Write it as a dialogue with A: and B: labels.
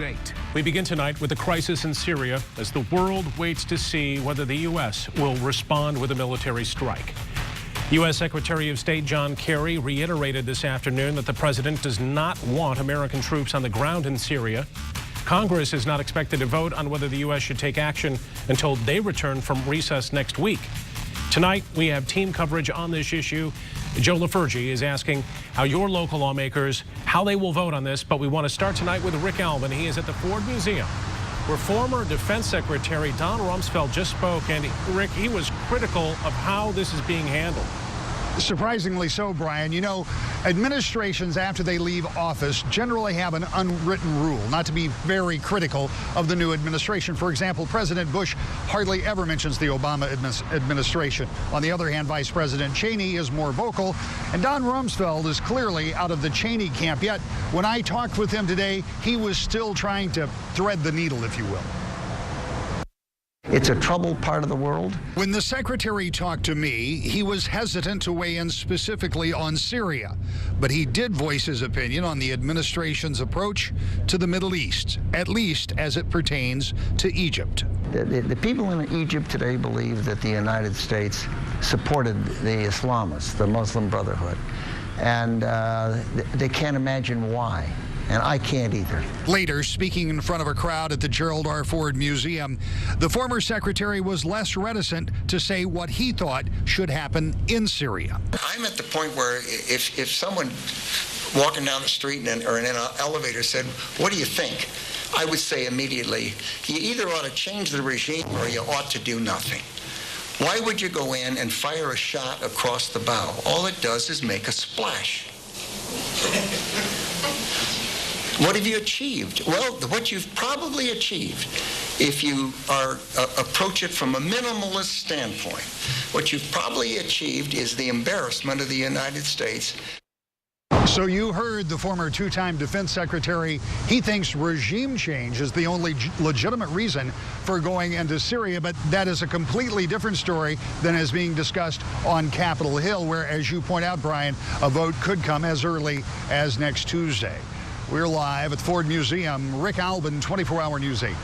A: News 8. We begin tonight with the crisis in Syria as the world waits to see whether the U.S. will respond with a military strike. U.S. Secretary of State John Kerry reiterated this afternoon that the president does not want American troops on the ground in Syria. Congress is not expected to vote on whether the U.S. should take action until they return from recess next week. Tonight, we have team coverage on this issue. Joe LaFurgey is asking how your local lawmakers, how they will vote on this. But we want to start tonight with Rick Alvin. He is at the Ford Museum, where former Defense Secretary Don Rumsfeld just spoke. And Rick, he was critical of how this is being handled.
B: Surprisingly so, Brian. You know, administrations after they leave office generally have an unwritten rule not to be very critical of the new administration. For example, President Bush hardly ever mentions the Obama administration. On the other hand, Vice President Cheney is more vocal, and Don Rumsfeld is clearly out of the Cheney camp. Yet, when I talked with him today, he was still trying to thread the needle, if you will.
C: It's a troubled part of the world.
B: When the secretary talked to me, he was hesitant to weigh in specifically on Syria, but he did voice his opinion on the administration's approach to the Middle East, at least as it pertains to Egypt.
C: The people in Egypt today believe that the United States supported the Islamists, the Muslim Brotherhood, and they can't imagine why. And I can't either.
B: Later, speaking in front of a crowd at the Gerald R. Ford Museum, the former secretary was less reticent to say what he thought should happen in Syria.
D: I'm at the point where if someone walking down the street or in an elevator said, "What do you think?" I would say immediately, you either ought to change the regime or you ought to do nothing. Why would you go in and fire a shot across the bow? All it does is make a splash. What have you achieved? Well, what you've probably achieved, if you approach it from a minimalist standpoint, what you've probably achieved is the embarrassment of the United States.
B: So you heard the former two-time defense secretary. He thinks regime change is the only legitimate reason for going into Syria, but that is a completely different story than is being discussed on Capitol Hill, where, as you point out, Brian, a vote could come as early as next Tuesday. We're live at the Ford Museum. Rick Alvin, 24 Hour News 8.